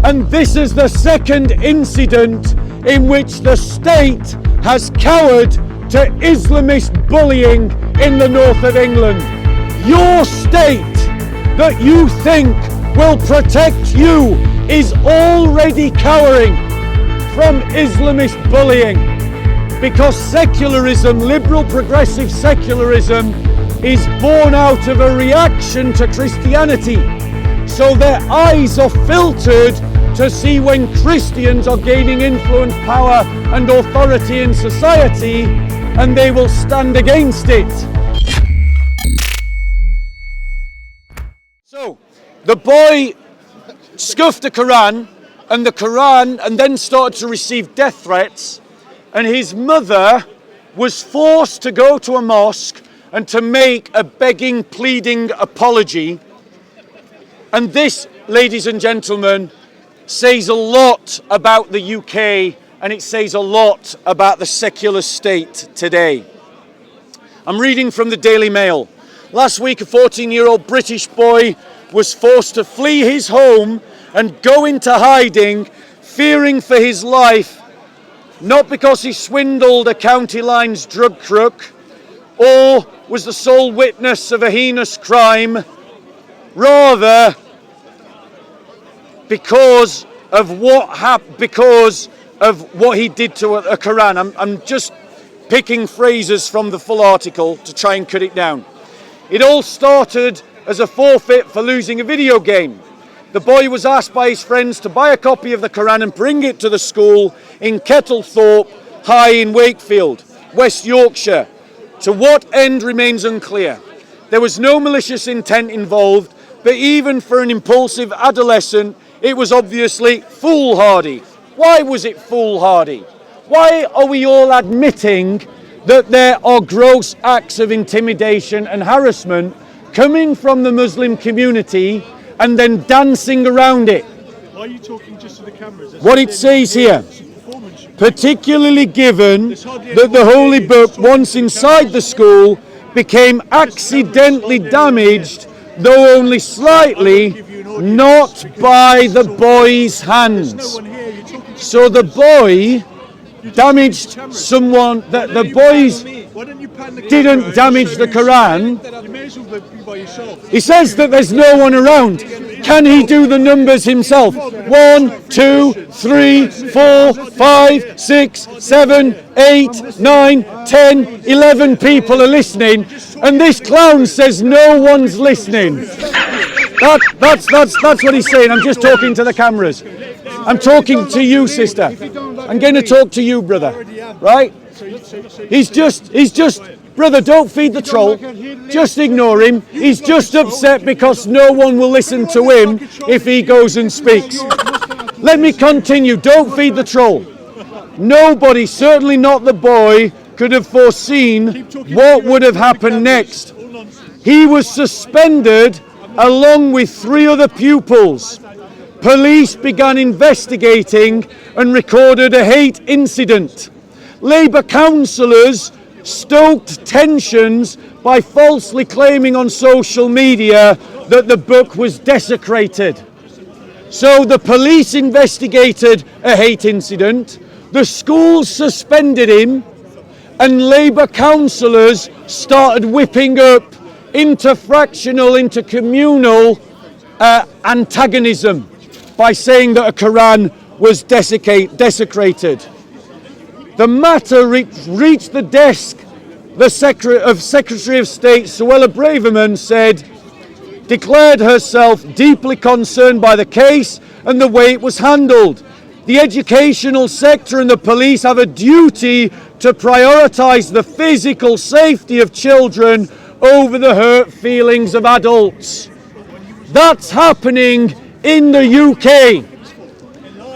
And this is the second incident in which the state has cowered to Islamist bullying in the north of England. Your state that you think will protect you is already cowering from Islamist bullying, because secularism, liberal progressive secularism, is born out of a reaction to Christianity. So their eyes are filtered to see when Christians are gaining influence, power and authority in society, and they will stand against it. So the boy scuffed the Qur'an, and then started to receive death threats, and his mother was forced to go to a mosque and to make a begging, pleading apology. And this, ladies and gentlemen, says a lot about the UK, and it says a lot about the secular state today. I'm reading from the Daily Mail. Last week, a 14-year-old British boy was forced to flee his home and go into hiding, fearing for his life, not because he swindled a County Lines drug crook or was the sole witness of a heinous crime, rather because of what he did to a Qur'an. I'm just picking phrases from the full article to try and cut it down. It all started as a forfeit for losing a video game. The boy was asked by his friends to buy a copy of the Qur'an and bring it to the school in Kettlethorpe High in Wakefield, West Yorkshire. To what end remains unclear. There was no malicious intent involved, but even for an impulsive adolescent, it was obviously foolhardy. Why was it foolhardy? Why are we all admitting that there are gross acts of intimidation and harassment coming from the Muslim community and then dancing around it? Why are you talking just to the cameras? What it says here, particularly given that the Holy Book, once inside the school, became accidentally damaged, though only slightly, not by the boy's hands. So the boy damaged someone, that the boys didn't damage the Qur'an. He says that there's no one around. Can he do the numbers himself? 1, 2, 3, 4, 5, 6, 7, 8, 9, 10, 11 people are listening, and this clown says no one's listening. That's what he's saying. I'm just talking to the cameras. I'm talking to you, sister. I'm going to talk to you, brother. Right? He's just, brother, don't feed the troll. Just ignore him. He's just upset because no one will listen to him if he goes and speaks. Let me continue. Don't feed the troll. Nobody, certainly not the boy, could have foreseen what would have happened next. He was suspended along with 3 other pupils. Police began investigating and recorded a hate incident. Labour councillors stoked tensions by falsely claiming on social media that the book was desecrated. So the police investigated a hate incident, the school suspended him, and Labour councillors started whipping up interfractional, intercommunal antagonism by saying that a Qur'an was desecrated. The matter reached the desk the Secretary of State, Suella Braverman, declared herself deeply concerned by the case and the way it was handled. The educational sector and the police have a duty to prioritise the physical safety of children over the hurt feelings of adults. That's happening in the UK.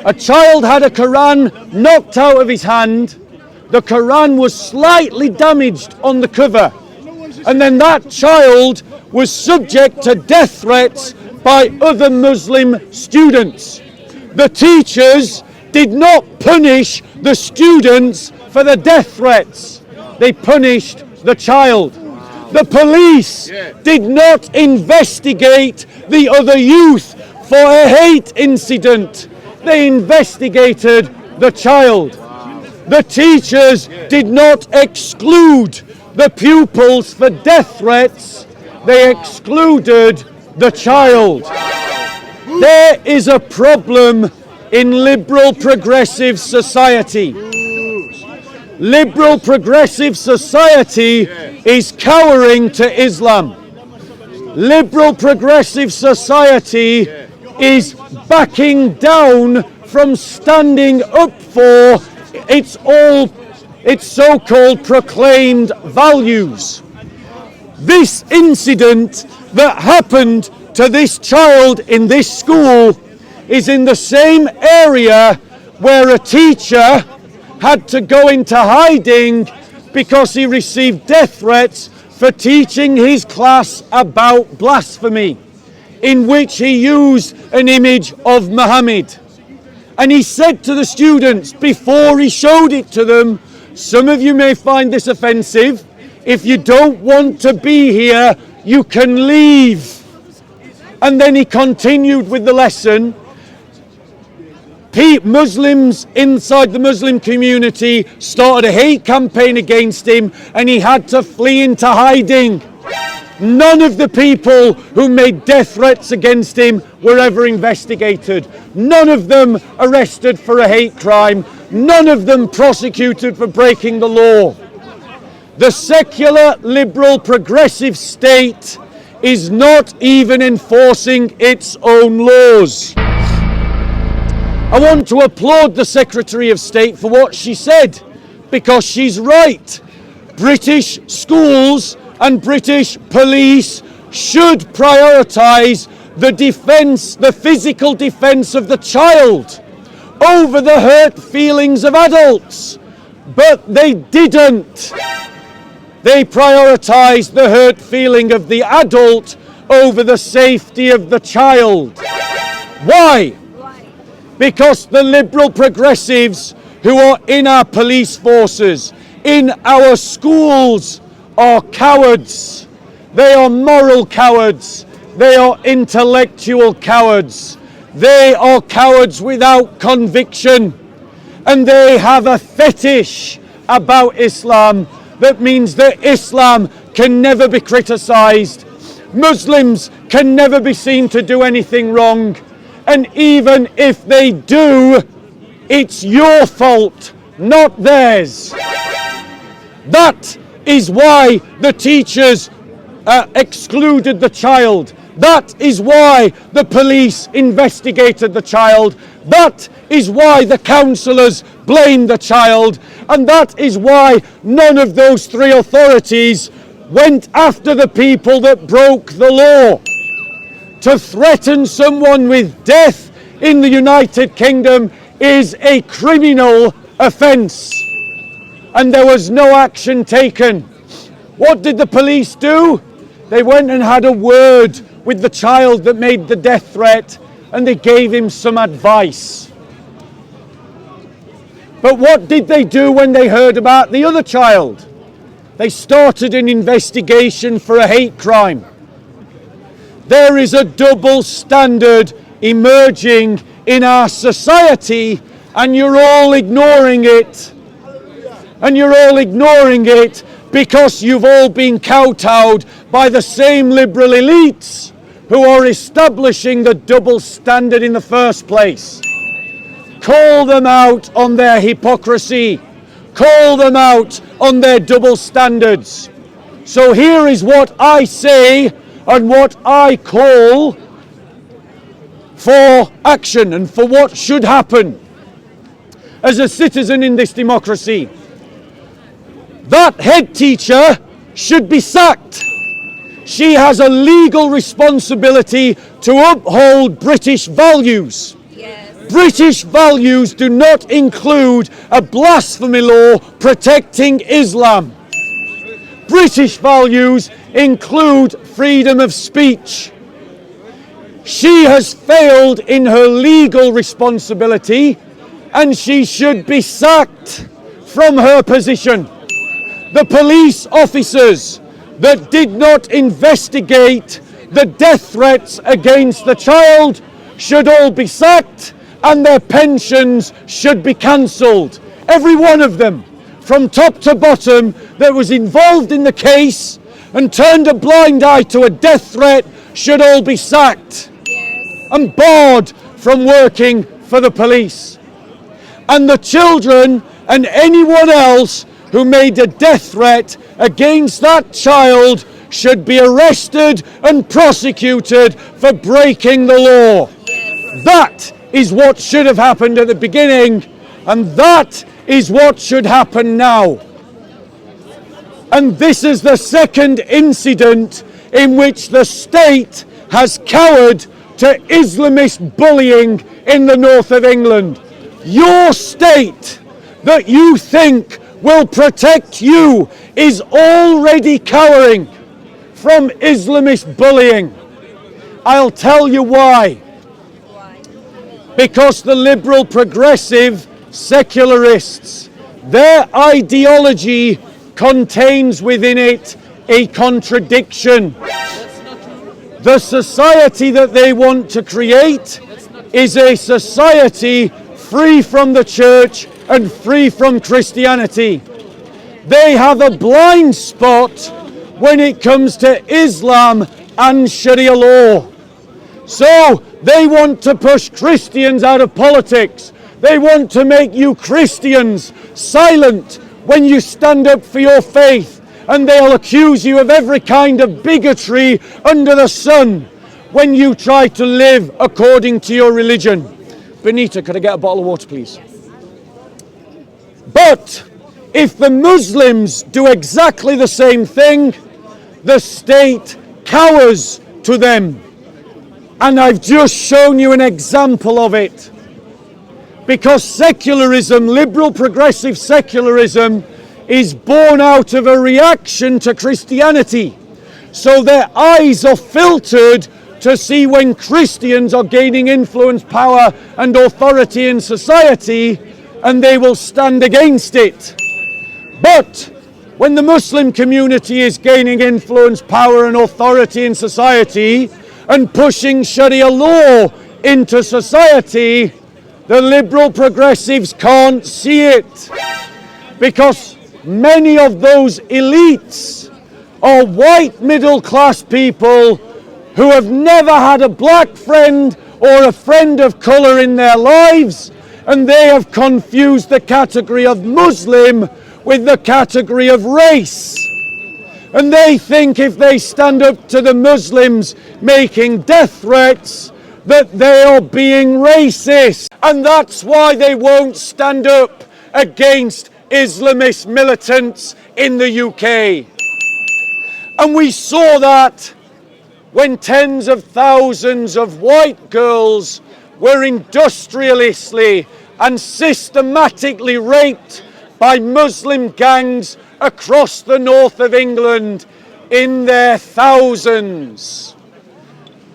A child had a Qur'an knocked out of his hand. The Qur'an was slightly damaged on the cover. And then that child was subject to death threats by other Muslim students. The teachers did not punish the students for the death threats. They punished the child. The police did not investigate the other youth for a hate incident. They investigated the child. The teachers did not exclude the pupils for death threats. They excluded the child. There is a problem in liberal progressive society. Liberal progressive society is cowering to Islam. Liberal progressive society is backing down from standing up for its so-called proclaimed values. This incident that happened to this child in this school is in the same area where a teacher had to go into hiding because he received death threats for teaching his class about blasphemy, in which he used an image of Muhammad. And he said to the students before he showed it to them, some of you may find this offensive. If you don't want to be here, you can leave. And then he continued with the lesson. Muslims inside the Muslim community started a hate campaign against him, and he had to flee into hiding. None of the people who made death threats against him were ever investigated. None of them arrested for a hate crime. None of them prosecuted for breaking the law. The secular, liberal, progressive state is not even enforcing its own laws. I want to applaud the Secretary of State for what she said, because she's right. British schools and British police should prioritise the physical defence of the child over the hurt feelings of adults. But they didn't. They prioritised the hurt feeling of the adult over the safety of the child. Why? Because the liberal progressives who are in our police forces, in our schools, are cowards. They are moral cowards. They are intellectual cowards. They are cowards without conviction. And they have a fetish about Islam that means that Islam can never be criticised. Muslims can never be seen to do anything wrong. And even if they do, it's your fault, not theirs. That is why the teachers excluded the child. That is why the police investigated the child. That is why the councillors blamed the child. And that is why none of those three authorities went after the people that broke the law. To threaten someone with death in the United Kingdom is a criminal offence. And there was no action taken. What did the police do? They went and had a word with the child that made the death threat, and they gave him some advice. But what did they do when they heard about the other child? They started an investigation for a hate crime. There is a double standard emerging in our society, and you're all ignoring it. And you're all ignoring it because you've all been kowtowed by the same liberal elites who are establishing the double standard in the first place. Call them out on their hypocrisy. Call them out on their double standards. So here is what I say and what I call for action and for what should happen as a citizen in this democracy. That head teacher should be sacked. She has a legal responsibility to uphold British values. Yes. British values do not include a blasphemy law protecting Islam. British values include freedom of speech. She has failed in her legal responsibility, and she should be sacked from her position. The police officers that did not investigate the death threats against the child should all be sacked, and their pensions should be cancelled. Every one of them, from top to bottom, that was involved in the case and turned a blind eye to a death threat should all be sacked and barred from working for the police. And the children and anyone else who made a death threat against that child should be arrested and prosecuted for breaking the law. That is what should have happened at the beginning, and that is what should happen now. And this is the second incident in which the state has cowered to Islamist bullying in the north of England. Your state that you think will protect you is already cowering from Islamist bullying. I'll tell you why. Because the liberal progressive secularists, their ideology contains within it a contradiction. The society that they want to create is a society free from the church and free from Christianity. They have a blind spot when it comes to Islam and Sharia law. So they want to push Christians out of politics. They want to make you Christians silent when you stand up for your faith, and they'll accuse you of every kind of bigotry under the sun when you try to live according to your religion. Benita, could I get a bottle of water, please? But if the Muslims do exactly the same thing, the state cowers to them. And I've just shown you an example of it. Because secularism, liberal progressive secularism, is born out of a reaction to Christianity. So their eyes are filtered to see when Christians are gaining influence, power and authority in society, and they will stand against it. But when the Muslim community is gaining influence, power and authority in society and pushing Sharia law into society, the liberal progressives can't see it, because many of those elites are white middle class people who have never had a black friend or a friend of colour in their lives, and they have confused the category of Muslim with the category of race. And they think if they stand up to the Muslims making death threats, that they are being racist. And that's why they won't stand up against Islamist militants in the UK. And we saw that when tens of thousands of white girls were industrialistly and systematically raped by Muslim gangs across the north of England in their thousands.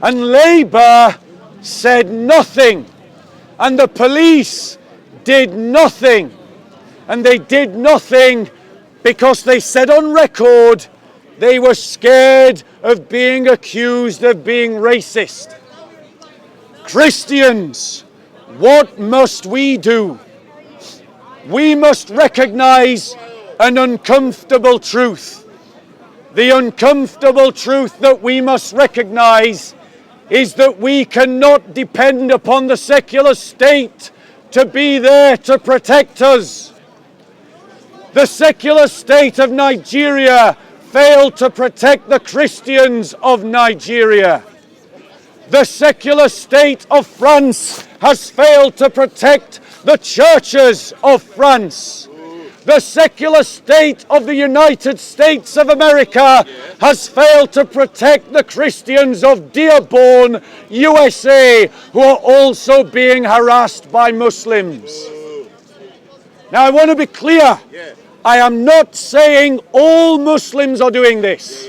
And Labour said nothing, and the police did nothing. And they did nothing because they said on record they were scared of being accused of being racist. Christians, what must we do? We must recognize an uncomfortable truth. The uncomfortable truth that we must recognize is that we cannot depend upon the secular state to be there to protect us. The secular state of Nigeria failed to protect the Christians of Nigeria. The secular state of France has failed to protect the churches of France. The secular state of the United States of America has failed to protect the Christians of Dearborn, USA, who are also being harassed by Muslims. Now, I want to be clear. I am not saying all Muslims are doing this.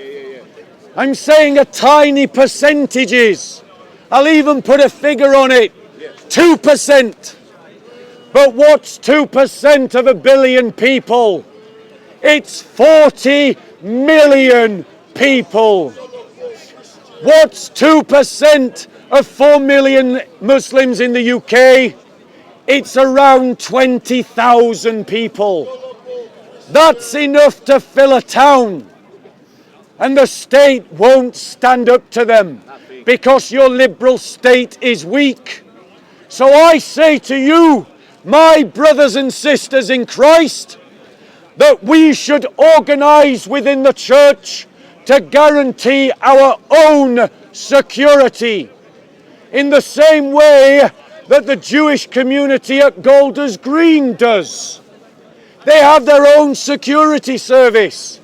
I'm saying a tiny percentages. I'll even put a figure on it. 2%. But what's 2% of 1 billion people? It's 40 million people. What's 2% of 4 million Muslims in the UK? it's around 20,000 people. That's enough to fill a town. And the state won't stand up to them because your liberal state is weak. So I say to you, my brothers and sisters in Christ, that we should organise within the church to guarantee our own security. In the same way that the Jewish community at Golders Green does. They have their own security service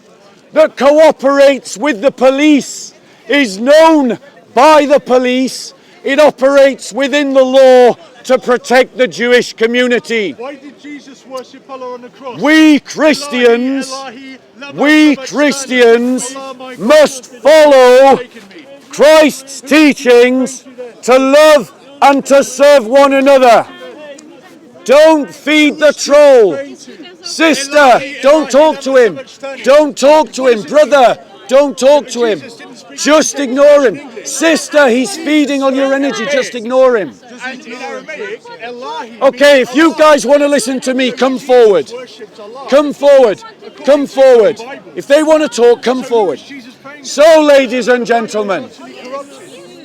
that cooperates with the police, is known by the police, it operates within the law to protect the Jewish community. Why did Jesus worship Allah on the cross? We Christians must follow Christ's teachings to love and to serve one another. Don't feed the troll. Sister, don't talk to him. Don't talk to him. Brother, don't talk to him. Just ignore him. Sister, he's feeding on your energy. Just ignore him. Okay, if you guys want to listen to me, come forward. Come forward. Come forward. If they want to talk, come forward. So, ladies and gentlemen,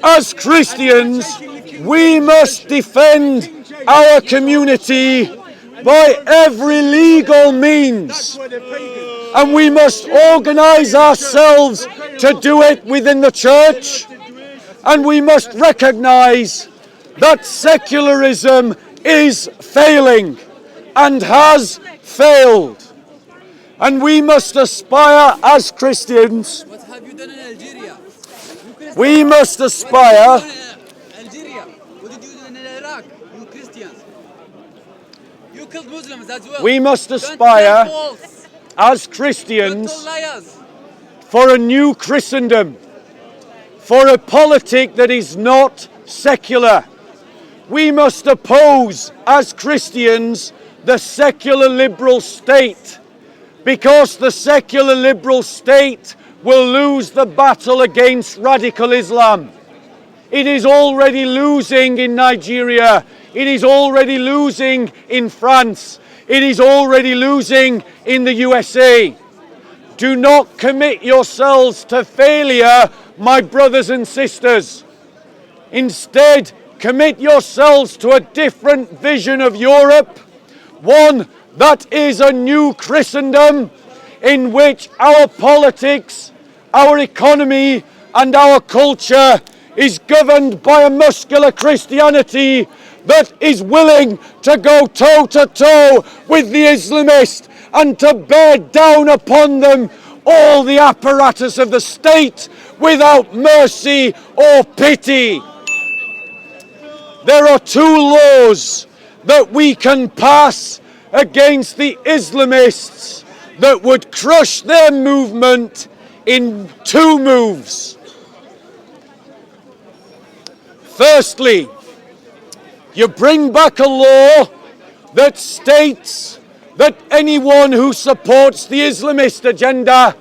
as Christians, we must defend our community by every legal means, and we must organise ourselves to do it within the church, and we must recognise that secularism is failing and has failed, and we must aspire as Christians. What have you done in Algeria? We must aspire. Algeria. What did you do in Iraq? You Christians. You killed Muslims as well. We must aspire as Christians for a new Christendom, for a politic that is not secular. We must oppose as Christians the secular liberal state, because the secular liberal state will lose the battle against radical Islam. It is already losing in Nigeria. It is already losing in France. It is already losing in the USA. Do not commit yourselves to failure, my brothers and sisters. Instead, commit yourselves to a different vision of Europe, one that is a new Christendom in which our politics, our economy and our culture is governed by a muscular Christianity that is willing to go toe-to-toe with the Islamist and to bear down upon them all the apparatus of the state without mercy or pity. There are two laws that we can pass against the Islamists that would crush their movement in two moves. Firstly, you bring back a law that states that anyone who supports the Islamist agenda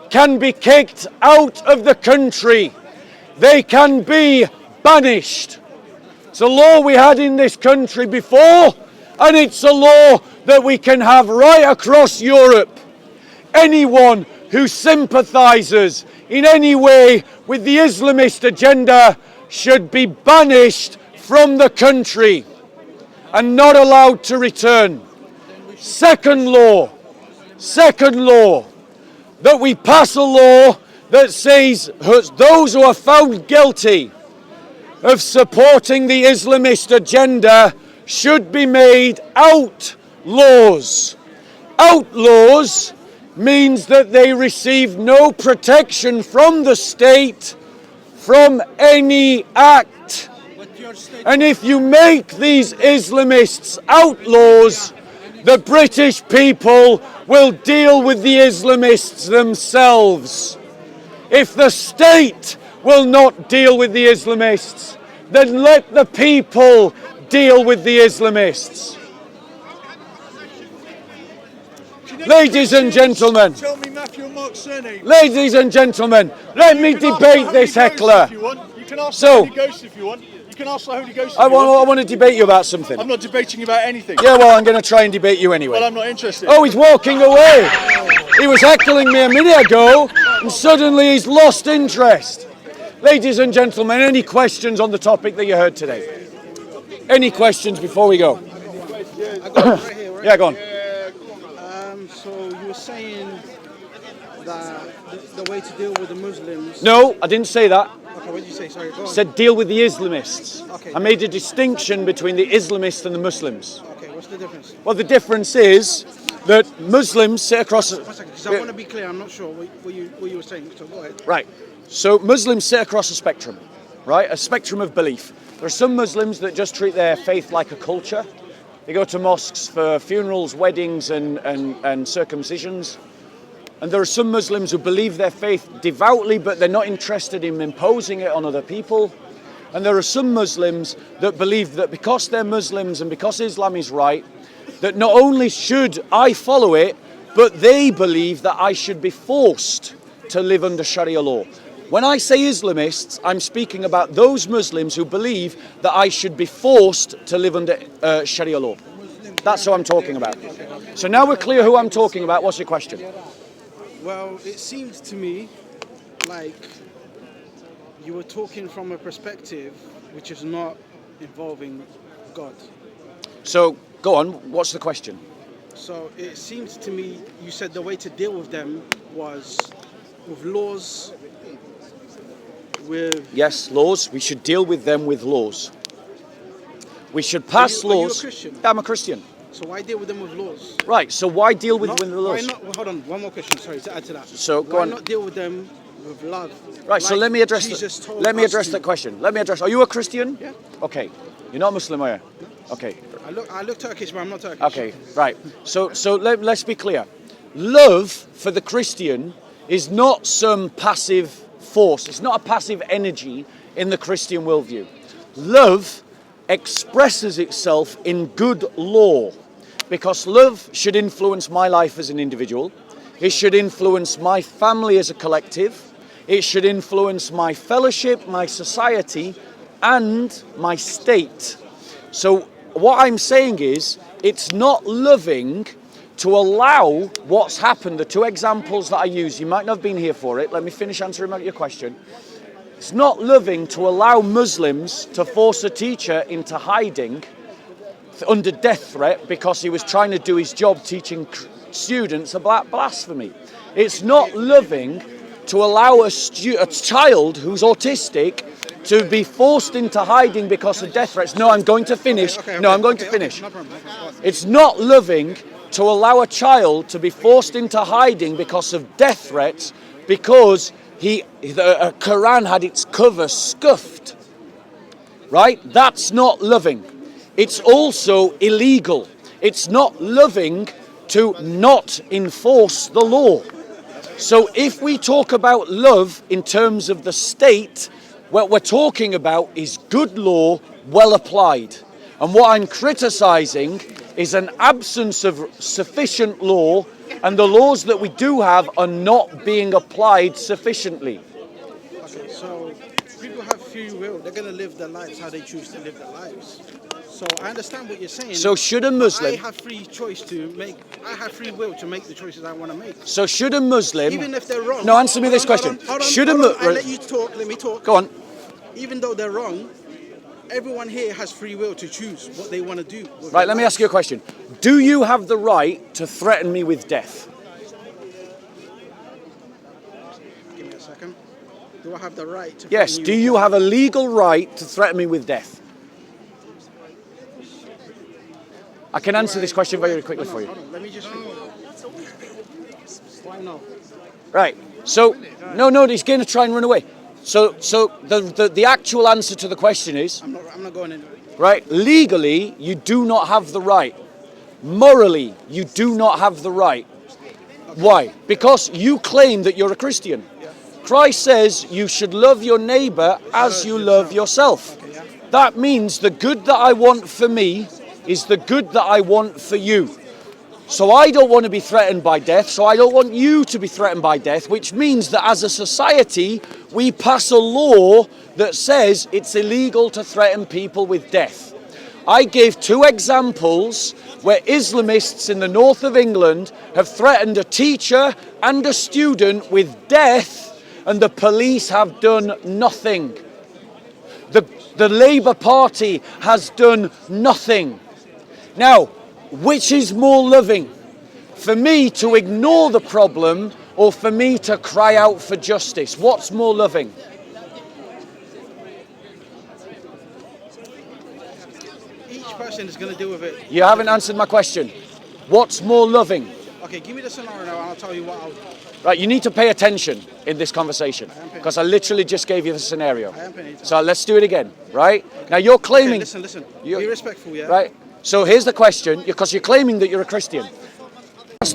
can be kicked out of the country. They can be banished. It's a law we had in this country before, and it's a law that we can have right across Europe. Anyone who sympathises in any way with the Islamist agenda should be banished from the country and not allowed to return. Second law, that we pass a law that says those who are found guilty of supporting the Islamist agenda should be made outlaws. Outlaws means that they receive no protection from the state from any act. And if you make these Islamists outlaws, the British people will deal with the Islamists themselves. If the state will not deal with the Islamists, then let the people deal with the Islamists. Ladies and gentlemen, let me debate this heckler. You can ask So, Ghost if you want. You You can ask the Holy Ghost. I want to debate you about something. I'm not debating you about anything. Yeah, well, I'm going to try and debate you anyway. Well, I'm not interested. Oh, he's walking away. He was heckling me a minute ago, and suddenly he's lost interest. Ladies and gentlemen, any questions on the topic that you heard today? Any questions before we go? I got it right here, right? Yeah, go on. So you were saying that the way to deal with the Muslims... No, I didn't say that. Okay, what did you say? Sorry, go on. I said deal with the Islamists. Okay. I made a distinction between the Islamists and the Muslims. Okay, what's the difference? Well, the difference is that Muslims sit across... One second, because I want to be clear, I'm not sure what you were saying, so go ahead. Right. So Muslims sit across a spectrum, right? A spectrum of belief. There are some Muslims that just treat their faith like a culture. They go to mosques for funerals, weddings, and circumcisions. And there are some Muslims who believe their faith devoutly, but they're not interested in imposing it on other people. And there are some Muslims that believe that because they're Muslims and because Islam is right, that not only should I follow it, but they believe that I should be forced to live under Sharia law. When I say Islamists, I'm speaking about those Muslims who believe that I should be forced to live under Sharia law. That's who I'm talking about. So now we're clear who I'm talking about. What's your question? Well, it seems to me like you were talking from a perspective which is not involving God. So go on. What's the question? So it seems to me you said the way to deal with them was with laws, with... Yes, laws. We should deal with them with laws. We should pass Are you laws. a Christian? I'm a Christian. So why deal with them with laws? Right. So why deal with them with Why laws? not? Well, hold on, one more question. Sorry to add to that. So go why on. not deal with them with love? Right. So Like let me address. Jesus told Let me us address to. that question. Let me address. Are you a Christian? Yeah. Okay. You're not Muslim, are you? Okay. I look Turkish, but I'm not Turkish. Okay. Right. So let's be clear. Love for the Christian is not some passive force. It's not a passive energy in the Christian worldview. Love expresses itself in good law, because love should influence my life as an individual. It should influence my family as a collective. It should influence my fellowship, my society, and my state. So what I'm saying is, it's not loving to allow what's happened. The two examples that I use, you might not have been here for it. Let me finish answering your question. It's not loving to allow Muslims to force a teacher into hiding under death threat because he was trying to do his job teaching students about blasphemy. It's not loving to allow a child who's autistic to be forced into hiding because of death threats. No, I'm going to finish. No, I'm going to finish. No problem. It's not loving to allow a child to be forced into hiding because of death threats because the Qur'an had its cover scuffed. Right? That's not loving. It's also illegal. It's not loving to not enforce the law. So if we talk about love in terms of the state, what we're talking about is good law well applied. And what I'm criticizing is an absence of sufficient law, and the laws that we do have are not being applied sufficiently. Okay, so people have free will. They're going to live their lives how they choose to live their lives. So I understand what you're saying. So should a Muslim... I have free will to make the choices I want to make. So should a Muslim... Even if they're wrong... No, answer me this question. Hold on, Should a hold on. Muslim... I'll let you talk. Let me talk. Go on. Even though they're wrong, everyone here has free will to choose what they want to do. Right, let me ask you a question. Do you have the right to threaten me with death? Give me a second. Do I have the right to... Yes, do you have a legal right to threaten me with death? I can answer this question very quickly for you. Hold on. Let me just... Why not? Right, so, no, he's going to try and run away. So the actual answer to the question is... I'm not going anywhere. Right, legally, you do not have the right. Morally, you do not have the right. Why? Because you claim that you're a Christian. Christ says you should love your neighbor as you love yourself. That means the good that I want for me is the good that I want for you. So I don't want to be threatened by death, so I don't want you to be threatened by death, which means that as a society, we pass a law that says it's illegal to threaten people with death. I gave 2 examples where Islamists in the north of England have threatened a teacher and a student with death, and the police have done nothing. The Labour Party has done nothing. Now, which is more loving? For me to ignore the problem or for me to cry out for justice? What's more loving? Each person is going to deal with it. You haven't answered my question. What's more loving? Okay, give me the scenario now and I'll tell you what I'll do. Right, you need to pay attention in this conversation because I literally just gave you the scenario. So let's do it again, right? Okay. Now you're claiming... Okay, listen. Be respectful, yeah? Right. So here's the question, because you're claiming that you're a Christian.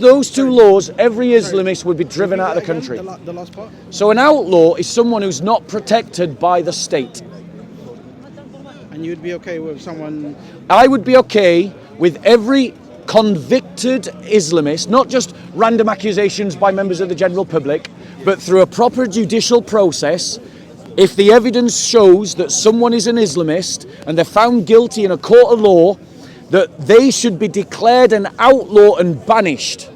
Those 2 laws, every Islamist would be driven out of the country. The last part? So an outlaw is someone who's not protected by the state. And you'd be okay with someone... I would be okay with every convicted Islamist, not just random accusations by members of the general public, but through a proper judicial process. If the evidence shows that someone is an Islamist and they're found guilty in a court of law, that they should be declared an outlaw and banished.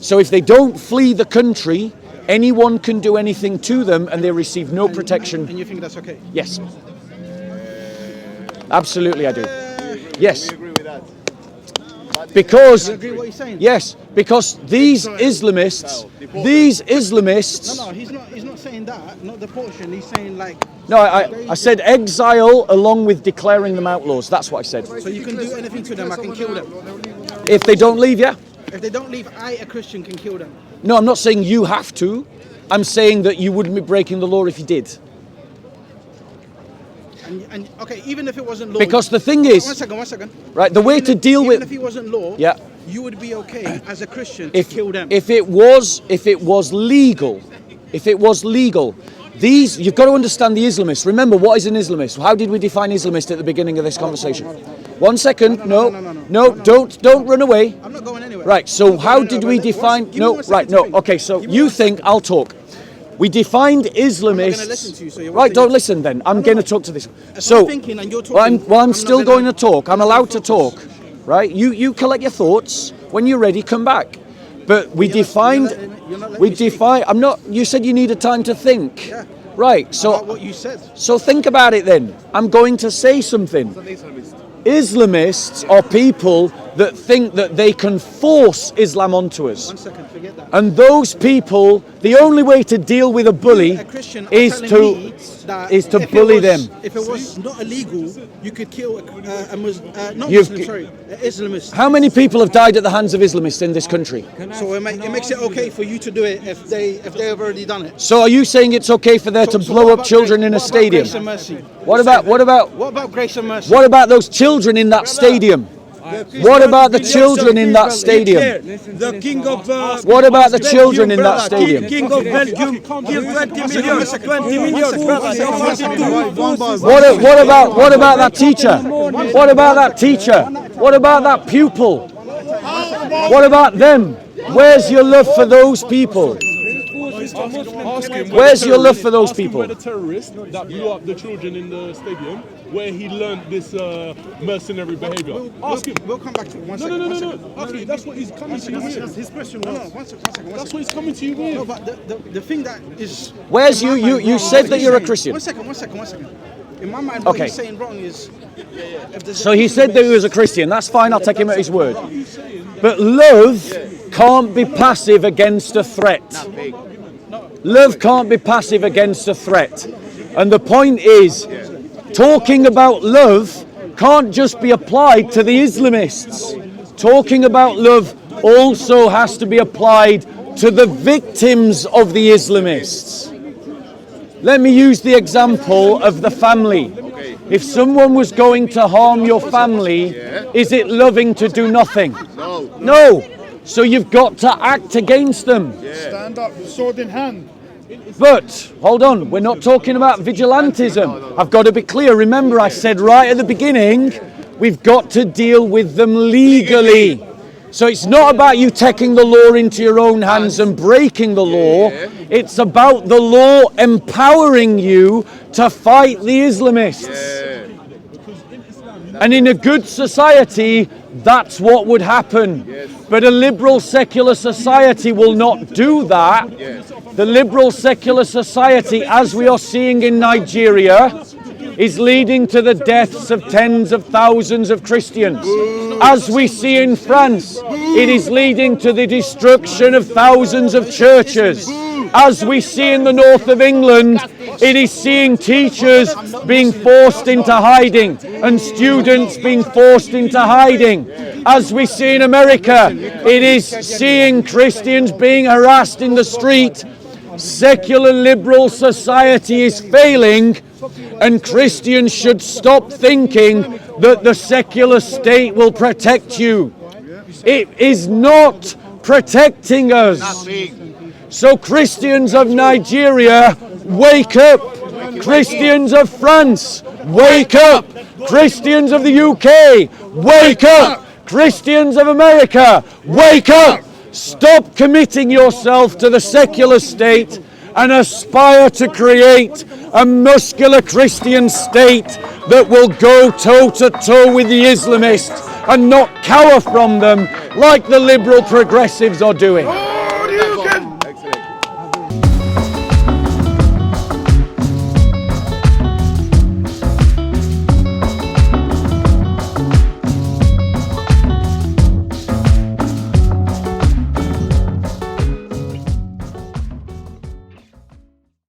So if they don't flee the country, anyone can do anything to them and they receive no protection. And you think that's okay? Yes. Absolutely I do. Yes. We agree with that. Because, You agree what he's saying? yes, because these Islamists, No, he's not saying that, not the portion, he's saying like... No, I said exile along with declaring them outlaws. That's what I said. So you can do anything to them, I can kill them. If they don't leave, yeah. If they don't leave, I, a Christian, can kill them. No, I'm not saying you have to. I'm saying that you wouldn't be breaking the law if you did. And okay, even if it wasn't law... Because the thing is... One second. Right, the way to deal with... Even if it wasn't law, yeah, you would be okay as a Christian to kill them. If it was legal, these, you've got to understand the Islamists. Remember, what is an Islamist? How did we define Islamist at the beginning of this conversation? 1 second, no, don't run away. I'm not going anywhere. Right, so how did we define... No, right, no, okay, so you think I'll talk. We defined Islamists... I'm not going to listen to you, so you're right, don't listen then. I'm going to talk to this. So, thinking and you're talking, I'm still going to talk. I'm allowed to talk. Right? You collect your thoughts. When you're ready, come back. But we defined... I'm not... You said you needed time to think. Yeah. Right, so... About what you said. So think about it then. I'm going to say something. Islamists are people that think that they can force Islam onto us. 1 second, forget that. And those people, the only way to deal with a bully is to bully them. If it was not illegal, you could kill an Islamist. How many people have died at the hands of Islamists in this country? So it makes it okay for you to do it if they have already done it. So are you saying it's okay for there to blow up children in a stadium? Grace and mercy? What about grace and mercy? What about those children in that stadium? What about the children in that stadium? The king of What about the children in that stadium? King of Belgium give 20 million. 20 million. What about that teacher? What about that teacher? What about that pupil? What about them? Where's your love for those people? Where's your love for those people? Where the terrorist that blew up the children in the stadium, where he learned this mercenary behavior. Ask him. We'll come back to it. One second. No. Okay, that's what he's coming to you with. His question was... One second. That's what he's coming to you with. No, but the thing that is... Where's you said that you're a Christian. One second. In my mind, what he's saying wrong is... So he said that he was a Christian. That's fine, I'll take him at his word. But love can't be passive against a threat. Love can't be passive against a threat. And the point is, talking about love can't just be applied to the Islamists. Talking about love also has to be applied to the victims of the Islamists. Let me use the example of the family. If someone was going to harm your family, is it loving to do nothing? No. So you've got to act against them. Stand up, sword in hand. But, hold on, we're not talking about vigilantism. I've got to be clear. Remember, I said right at the beginning, we've got to deal with them legally. So it's not about you taking the law into your own hands and breaking the law. It's about the law empowering you to fight the Islamists. And in a good society, that's what would happen. But a liberal secular society will not do that. The liberal secular society, as we are seeing in Nigeria, is leading to the deaths of tens of thousands of Christians. As we see in France, it is leading to the destruction of thousands of churches. As we see in the north of England, it is seeing teachers being forced into hiding and students being forced into hiding. As we see in America, it is seeing Christians being harassed in the street. Secular liberal society is failing, and Christians should stop thinking that the secular state will protect you. It is not protecting us. So Christians of Nigeria, wake up. Christians of France, wake up. Christians of the UK, wake up. Christians of America, wake up. Stop committing yourself to the secular state and aspire to create a muscular Christian state that will go toe-to-toe with the Islamists and not cower from them like the liberal progressives are doing.